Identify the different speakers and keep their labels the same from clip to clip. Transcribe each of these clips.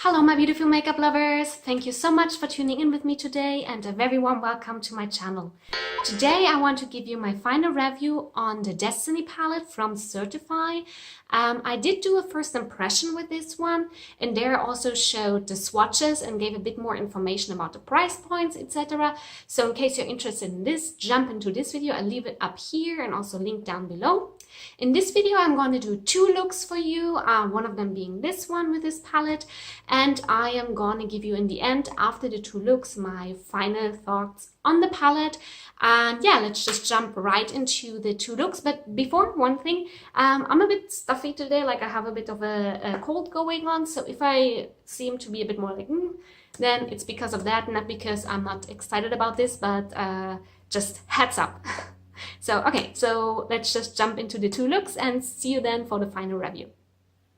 Speaker 1: Hello my beautiful makeup lovers! Thank you so much for tuning in with me today and a very warm welcome to my channel. Today I want to give you my final review on the Destiny palette from Certifeye. I did do a first impression with this one, and there I also showed the swatches and gave a bit more information about the price points, etc. So in case you're interested in this, jump into this video. I'll leave it up here and also link down below. In this video I'm going to do two looks for you, one of them being this one with this palette, and I am going to give you in the end, after the two looks, my final thoughts on the palette. And yeah, let's just jump right into the two looks. But before, one thing, I'm a bit stuffy today, like I have a bit of a cold going on, so if I seem to be a bit more like then it's because of that, not because I'm not excited about this, but just heads up. So okay, so let's just jump into the two looks and see you then for the final review.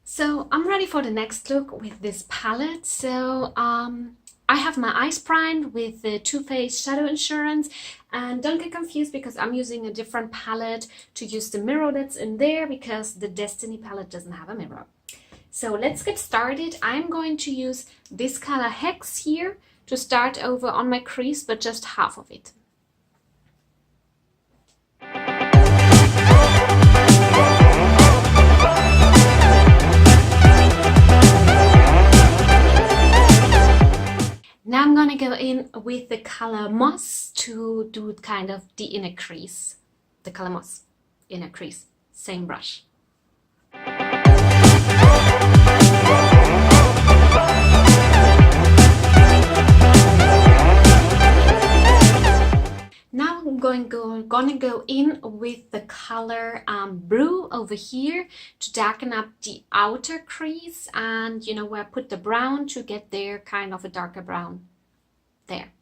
Speaker 1: So I'm ready for the next look with this palette. So I have my eyes primed with the Too Faced Shadow Insurance, and don't get confused because I'm using a different palette to use the mirror that's in there, because the Destiny palette doesn't have a mirror. So let's get started. I'm going to use this color Hex here to start over on my crease, but just half of it. Now I'm gonna go in with the color Moss to do kind of the inner crease. The color Moss, inner crease, same brush. Now I'm gonna go in with the color Brew over here to darken up the outer crease, and you know where I put the brown to get there kind of a darker brown there.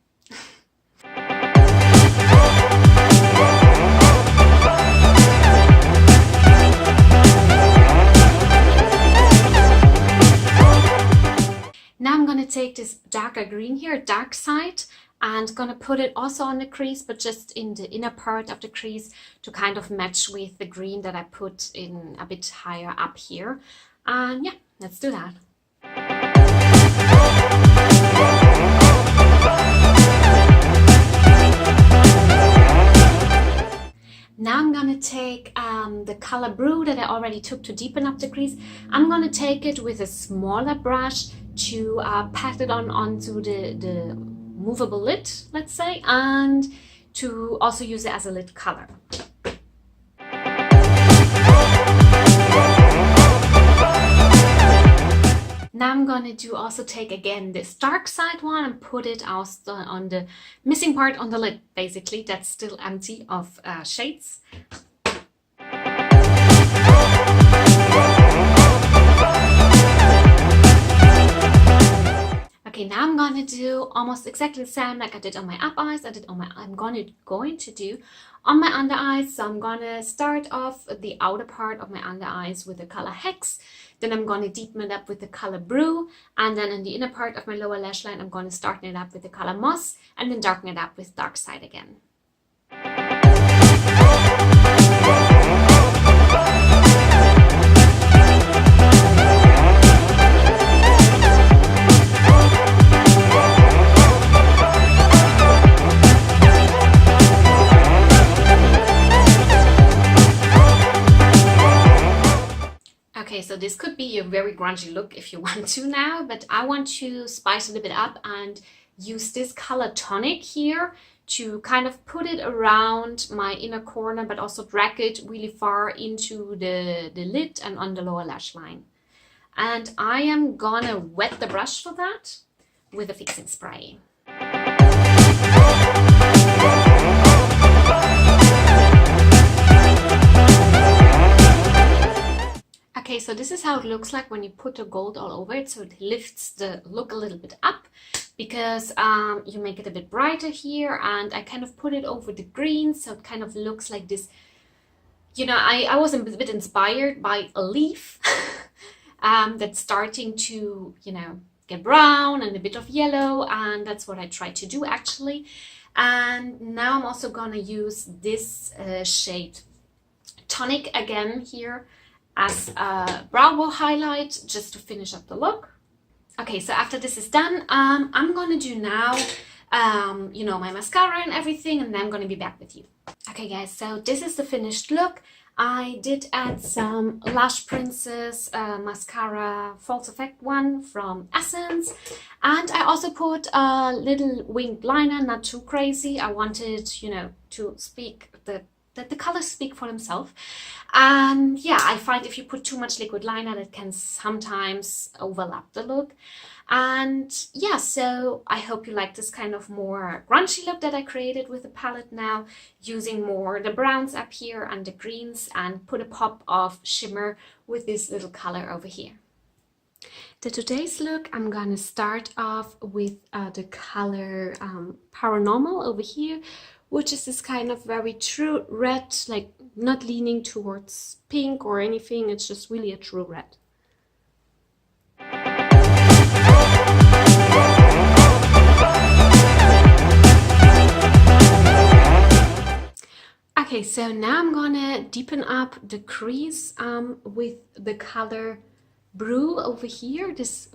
Speaker 1: Now I'm gonna take this darker green here, dark side, and gonna put it also on the crease, but just in the inner part of the crease to kind of match with the green that I put in a bit higher up here. And yeah, let's do that. Now I'm gonna take the color Brew that I already took to deepen up the crease. I'm gonna take it with a smaller brush to pat it onto the movable lid, let's say, and to also use it as a lid color. Now I'm gonna also take again this dark side one and put it also on the missing part on the lid, basically, that's still empty of shades. Okay, now I'm gonna do almost exactly the same like I did on my up eyes. I'm going to do on my under eyes. So I'm gonna start off the outer part of my under eyes with the color Hex. Then I'm gonna deepen it up with the color Brew, and then in the inner part of my lower lash line I'm gonna start it up with the color Moss, and then darken it up with dark side again. Okay, so this could be a very grungy look if you want to now, but I want to spice it a bit up and use this color Tonic here to kind of put it around my inner corner, but also drag it really far into the lid and on the lower lash line. And I am gonna wet the brush for that with a fixing spray. Okay, so this is how it looks like when you put the gold all over it. So it lifts the look a little bit up, because you make it a bit brighter here, and I kind of put it over the green, so it kind of looks like this. You know, I was a bit inspired by a leaf that's starting to, you know, get brown and a bit of yellow, and that's what I tried to do actually. And now I'm also gonna use this shade Tonic again here as a brow highlight, just to finish up the look. Okay, so after this is done, I'm gonna do now, you know, my mascara and everything, and then I'm gonna be back with you. Okay guys, so this is the finished look. I did add some Lash Princess mascara false effect one from Essence, and I also put a little winged liner, not too crazy. I wanted, you know, to speak that the colors speak for themselves. And yeah, I find if you put too much liquid liner, that can sometimes overlap the look. And yeah, so I hope you like this kind of more grungy look that I created with the palette now, using more the browns up here and the greens, and put a pop of shimmer with this little color over here. The today's look, I'm gonna start off with the color Paranormal over here, which is this kind of very true red, like not leaning towards pink or anything. It's just really a true red. Okay, so now I'm gonna deepen up the crease with the color Brew over here. This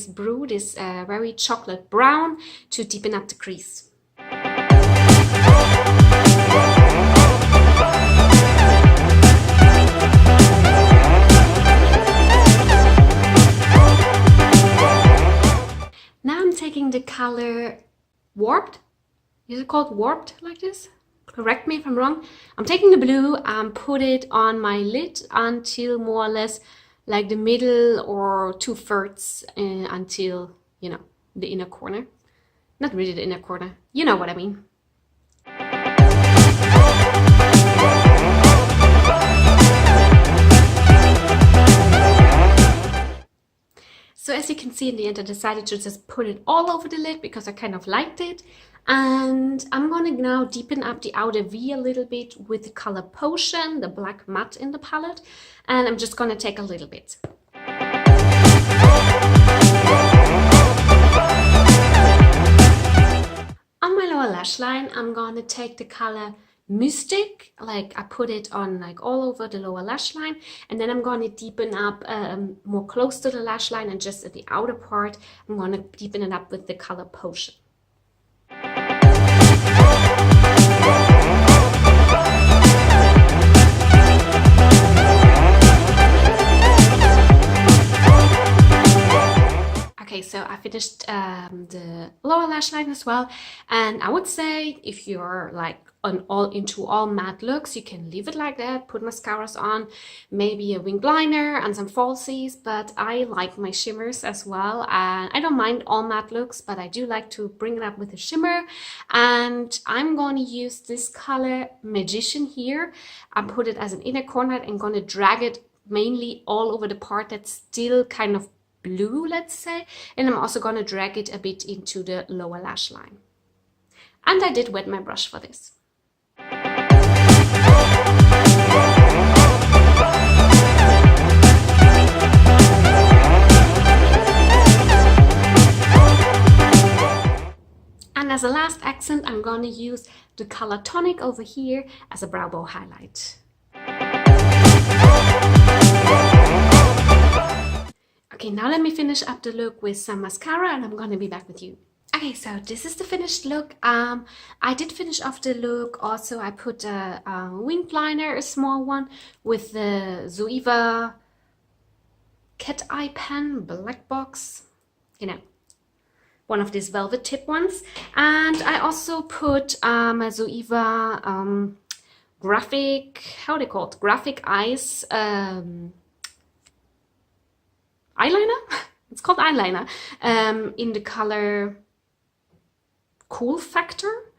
Speaker 1: Brew, this very chocolate brown, to deepen up the crease. Now I'm taking the color Warped. Is it called Warped like this? Correct me if I'm wrong. I'm taking the blue and put it on my lid until more or less like the middle or 2/3 until, you know, the inner corner. Not really the inner corner. You know what I mean. So as you can see in the end, I decided to just put it all over the lid because I kind of liked it. And I'm gonna now deepen up the outer V a little bit with the color Potion, the black matte in the palette. And I'm just gonna take a little bit. On my lower lash line, I'm gonna take the color Mystic, like I put it on like all over the lower lash line, and then I'm going to deepen up more close to the lash line, and just at the outer part I'm going to deepen it up with the color Potion. Okay, so I finished the lower lash line as well, and I would say if you're like into all matte looks, you can leave it like that, put mascaras on, maybe a winged liner and some falsies, but I like my shimmers as well, and I don't mind all matte looks, but I do like to bring it up with a shimmer. And I'm going to use this color Magician here. I put it as an inner corner and going to drag it mainly all over the part that's still kind of blue, let's say, and I'm also going to drag it a bit into the lower lash line. And I did wet my brush for this. And as a last accent, I'm going to use the color Tonic over here as a brow bone highlight. Okay, now let me finish up the look with some mascara, and I'm going to be back with you. Okay, so this is the finished look. I did finish off the look. Also, I put a winged liner, a small one, with the Zoeva cat eye pen, black box, you know, one of these velvet tip ones. And I also put a Zoeva graphic, how they call it, graphic eyes eyeliner. It's called eyeliner, in the color Cool Factor.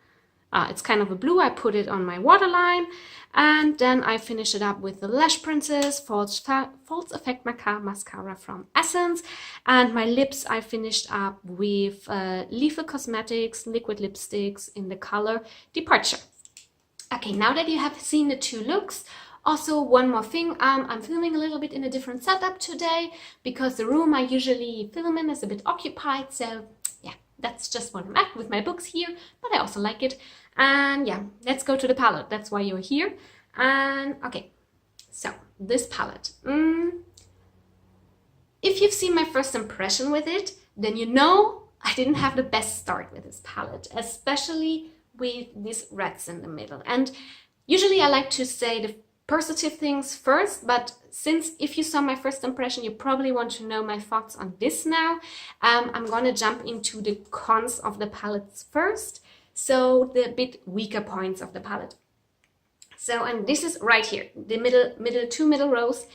Speaker 1: It's kind of a blue. I put it on my waterline, and then I finish it up with the Lash Princess False Effect Mascara from Essence. And my lips I finished up with Lethal Cosmetics liquid lipsticks in the color Departure. Okay, now that you have seen the two looks, also one more thing, I'm filming a little bit in a different setup today because the room I usually film in is a bit occupied, so yeah, that's just what I'm at with my books here, but I also like it. And yeah, let's go to the palette, that's why you're here. And okay, so this palette, if you've seen my first impression with it, then you know I didn't have the best start with this palette, especially with these reds in the middle. And usually I like to say the positive things first, but since if you saw my first impression, you probably want to know my thoughts on this now. I'm gonna jump into the cons of the palettes first, so the bit weaker points of the palette. So, and this is right here, the two middle rows.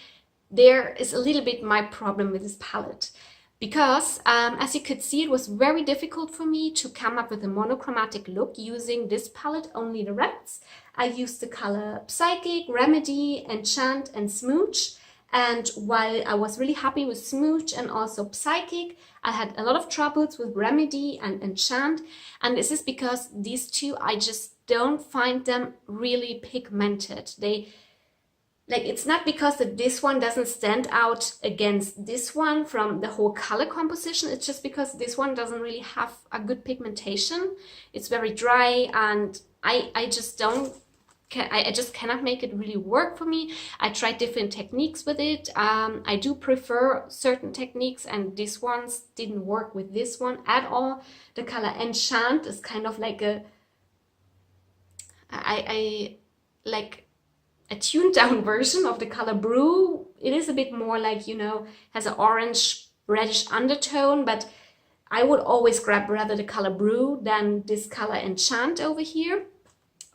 Speaker 1: There is a little bit my problem with this palette, because as you could see, it was very difficult for me to come up with a monochromatic look using this palette, only the reds. I used the color Psychic, Remedy, Enchant, and Smooch. And while I was really happy with Smooch and also Psychic, I had a lot of troubles with Remedy and Enchant. And this is because these two, I just don't find them really pigmented. Like, it's not because that this one doesn't stand out against this one from the whole color composition. It's just because this one doesn't really have a good pigmentation. It's very dry, and I just cannot make it really work for me. I tried different techniques with it. I do prefer certain techniques, and these ones didn't work with this one at all. The color Enchant is kind of like like a tuned down version of the color Brew. It is a bit more like, you know, has an orange reddish undertone, but I would always grab rather the color Brew than this color Enchant over here.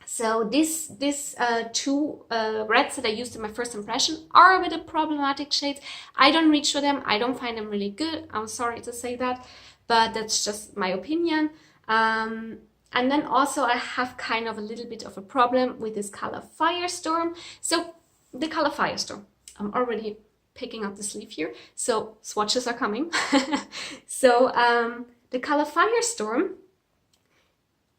Speaker 1: So these two reds that I used in my first impression are a bit of problematic shades. I don't reach for them. I don't find them really good. I'm sorry to say that, but that's just my opinion. And then also I have kind of a little bit of a problem with this color Firestorm. So the color Firestorm, I'm already picking up the sleeve here, so swatches are coming. So the color Firestorm,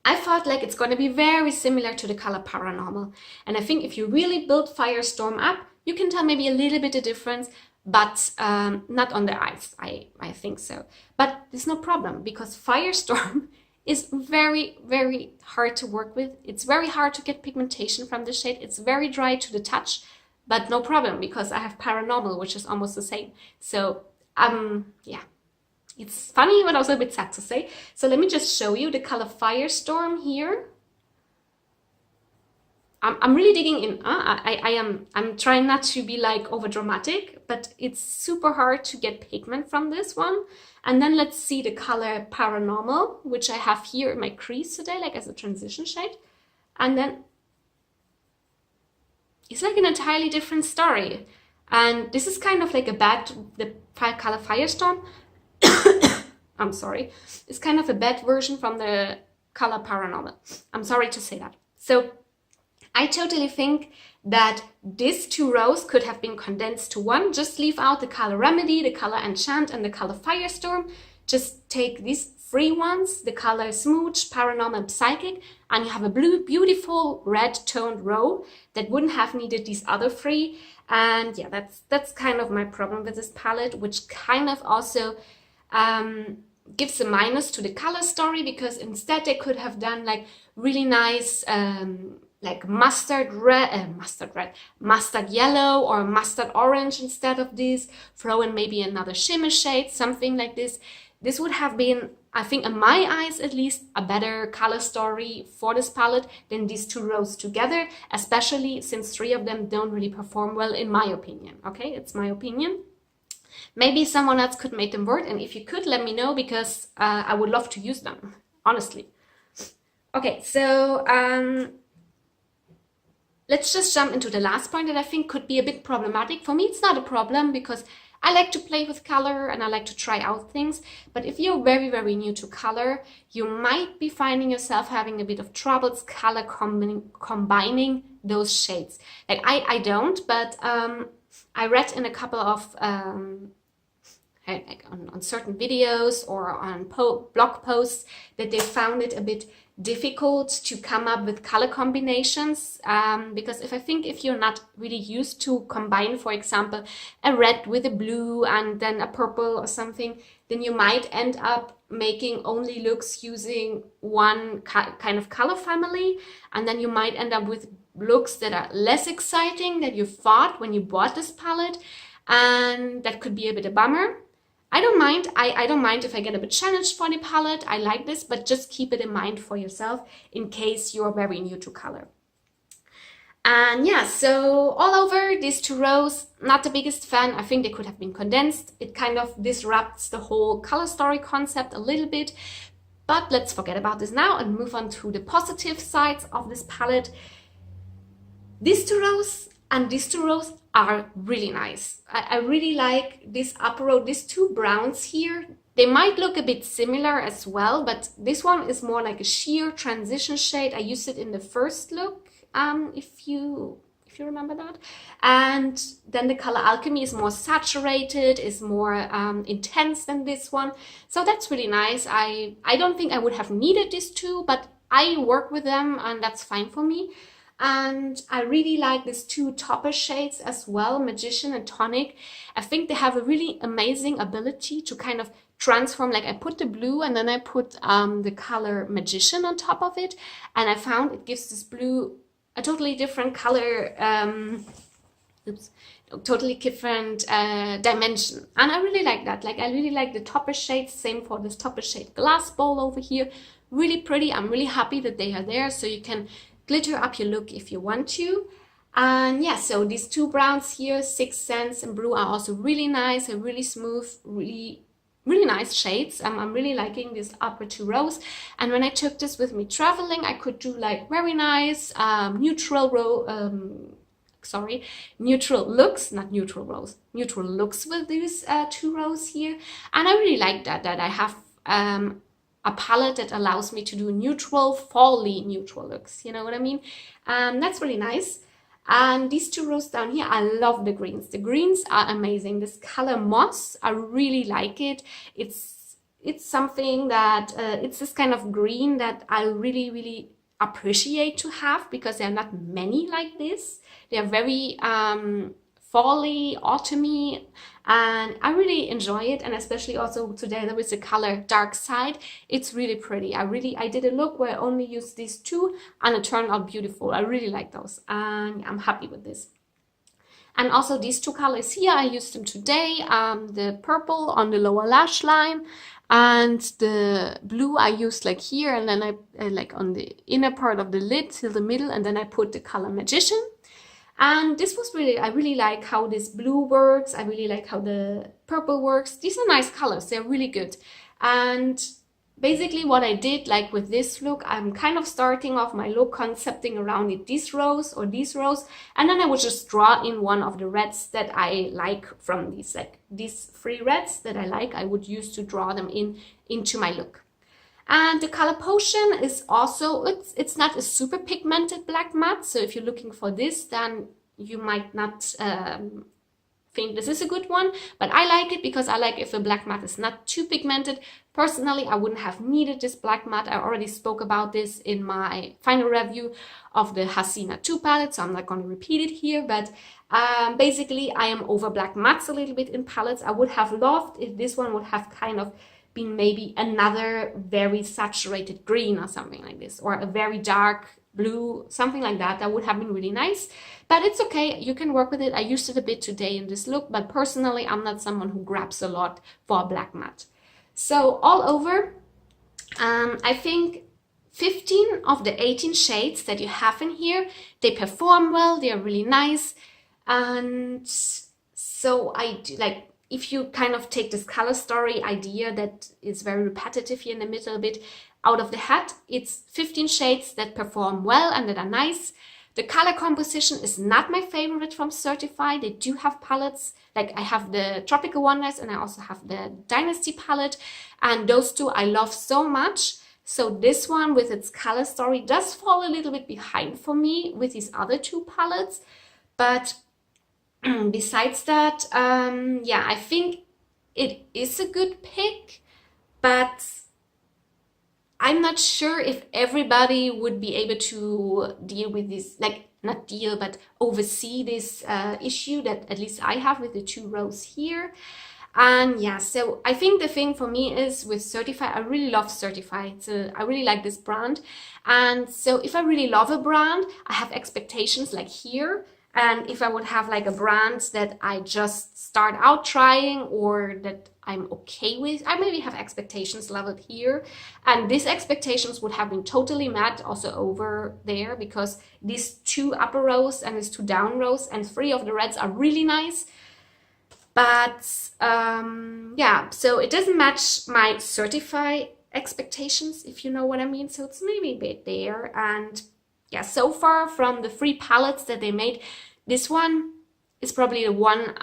Speaker 1: I felt like it's going to be very similar to the color Paranormal. And I think if you really build Firestorm up, you can tell maybe a little bit of difference, but not on the eyes, I think so. But there's no problem, because Firestorm is very, very hard to work with. It's very hard to get pigmentation from the shade. It's very dry to the touch, but no problem, because I have Paranormal, which is almost the same. So, yeah, it's funny, but also a bit sad to say. So let me just show you the color Firestorm here. I'm really digging in. I'm trying not to be like over dramatic, but it's super hard to get pigment from this one. And then let's see the color Paranormal, which I have here in my crease today, like as a transition shade. And then it's like an entirely different story. And this is kind of like the color Firestorm. I'm sorry. It's kind of a bad version from the color Paranormal. I'm sorry to say that. So I totally think that these two rows could have been condensed to one. Just leave out the color Remedy, the color Enchant, and the color Firestorm. Just take these three ones, the color Smooch, Paranormal, Psychic, and you have a beautiful red toned row that wouldn't have needed these other three. And yeah, that's kind of my problem with this palette, which kind of also gives a minus to the color story, because instead they could have done like really nice like mustard yellow or mustard orange instead of this. Throw in maybe another shimmer shade, something like this. This would have been, I think, in my eyes at least, a better color story for this palette than these two rows together, especially since three of them don't really perform well, in my opinion. Okay, it's my opinion. Maybe someone else could make them work, and if you could, let me know, because I would love to use them, honestly. Okay, so let's just jump into the last point that I think could be a bit problematic. For me, it's not a problem, because I like to play with color and I like to try out things. But if you're very, very new to color, you might be finding yourself having a bit of troubles color combining those shades. Like I don't, but I read in a couple of like on certain videos or on blog posts that they found it a bit difficult to come up with color combinations, because if you're not really used to combine, for example, a red with a blue and then a purple or something, then you might end up making only looks using one kind of color family, and then you might end up with looks that are less exciting than you thought when you bought this palette, and that could be a bit a bummer. I don't mind. I don't mind if I get a bit challenged for the palette. I like this, but just keep it in mind for yourself in case you're very new to color. And yeah, so all over these two rows, not the biggest fan. I think they could have been condensed. It kind of disrupts the whole color story concept a little bit. But let's forget about this now and move on to the positive sides of this palette. These two rows and these two rows are really nice. I really like this upper row, these two browns here. They might look a bit similar as well, but this one is more like a sheer transition shade. I used it in the first look, if you remember that. And then the color Alchemy is more saturated, is more intense than this one. So that's really nice. I don't think I would have needed these two, but I work with them and that's fine for me. And I really like these two topper shades as well, Magician and Tonic. I think they have a really amazing ability to kind of transform. Like I put the blue and then I put the color Magician on top of it, and I found it gives this blue a totally different color, totally different dimension. And I really like that. Like I really like the topper shades. Same for this topper shade Glass Bowl over here. Really pretty. I'm really happy that they are there, so you can glitter up your look if you want to. And yeah, so these two browns here, Sixth Sense and Blue, are also really nice and really smooth, really nice shades. I'm really liking these upper two rows. And when I took this with me traveling, I could do like very nice neutral looks, not neutral rows, neutral looks with these two rows here. And I really like that I have a palette that allows me to do neutral, fall-y neutral looks. You know what I mean? That's really nice. And these two rows down here, I love the greens. The greens are amazing. This color Moss, I really like it. It's something that, it's this kind of green that I really appreciate to have, because there are not many like this. They are very fall-y, autumny, and I really enjoy it. And especially also together with the color Dark Side, it's really pretty. I did a look where I only used these two and it turned out beautiful. I really like those and I'm happy with this. And also these two colors here, I used them today. The purple on the lower lash line and the blue I used like here, and then I like on the inner part of the lid till the middle, and then I put the color Magician. And this was really, I really like how this blue works. I really like how the purple works. These are nice colors. They're really good. And basically what I did, like with this look, I'm kind of starting off my look concepting around it, these rows or these rows. And then I would just draw in one of the reds that I like from these, like these three reds that I like, I would use to draw them into my look. And the color Potion is also, it's not a super pigmented black matte. So if you're looking for this, then you might not think this is a good one. But I like it because I like if a black matte is not too pigmented. Personally, I wouldn't have needed this black matte. I already spoke about this in my final review of the Hasina 2 palette, so I'm not going to repeat it here. But basically, I am over black mattes a little bit in palettes. I would have loved if this one would have kind of been maybe another very saturated green or something like this, or a very dark blue, something like that. That would have been really nice, but it's okay. You can work with it. I used it a bit today in this look, but personally, I'm not someone who grabs a lot for a black matte. So all over, I think 15 of the 18 shades that you have in here, they perform well. They are really nice. And so I do like, if you kind of take this color story idea that is very repetitive here in the middle a bit out of the hat, it's 15 shades that perform well and that are nice. The color composition is not my favorite from Certifeye. They do have palettes, like I have the Tropical Wonders and I also have the Dynasty palette, and those two I love so much. So this one with its color story does fall a little bit behind for me with these other two palettes, but besides that, yeah, I think it is a good pick, but I'm not sure if everybody would be able to deal with this, like not deal, but oversee this issue that at least I have with the two rows here. And yeah, so I think the thing for me is with Certifeye, I really love Certifeye. I really like this brand. And so if I really love a brand, I have expectations like here. And if I would have like a brand that I just start out trying or that I'm okay with, I maybe have expectations leveled here. And these expectations would have been totally met also over there, because these 2 upper rows and these 2 down rows and 3 of the reds are really nice. But yeah, so it doesn't match my Certifeye expectations, if you know what I mean. So it's maybe a bit there. And yeah, so far from the 3 palettes that they made, this one is probably the one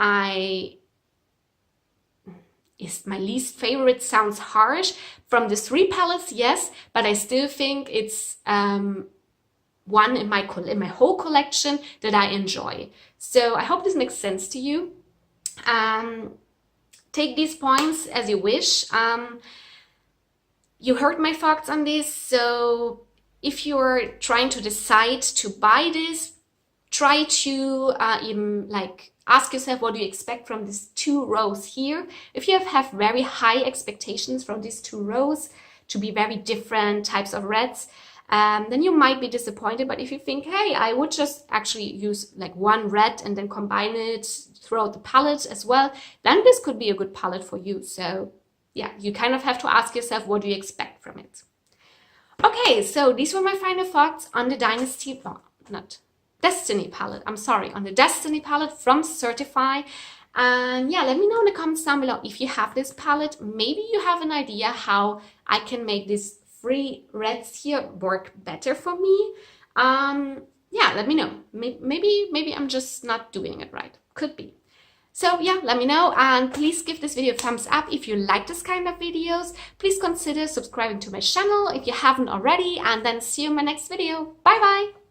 Speaker 1: is my least favorite. Sounds harsh. From the 3 palettes, yes, but I still think it's one in my whole collection that I enjoy. So I hope this makes sense to you. Take these points as you wish. You heard my thoughts on this, so if you're trying to decide to buy this, try to even like ask yourself, what do you expect from these 2 rows here? If you have very high expectations from these 2 rows to be very different types of reds, then you might be disappointed. But if you think, hey, I would just actually use like 1 red and then combine it throughout the palette as well, then this could be a good palette for you. So yeah, you kind of have to ask yourself, what do you expect from it? Okay, so these were my final thoughts on the Destiny palette. I'm sorry, on the Destiny palette from Certifeye. And yeah, let me know in the comments down below if you have this palette. Maybe you have an idea how I can make these 3 reds here work better for me. Yeah, let me know. Maybe I'm just not doing it right. Could be. So yeah, let me know, and please give this video a thumbs up if you like this kind of videos. Please consider subscribing to my channel if you haven't already, and then see you in my next video. Bye bye!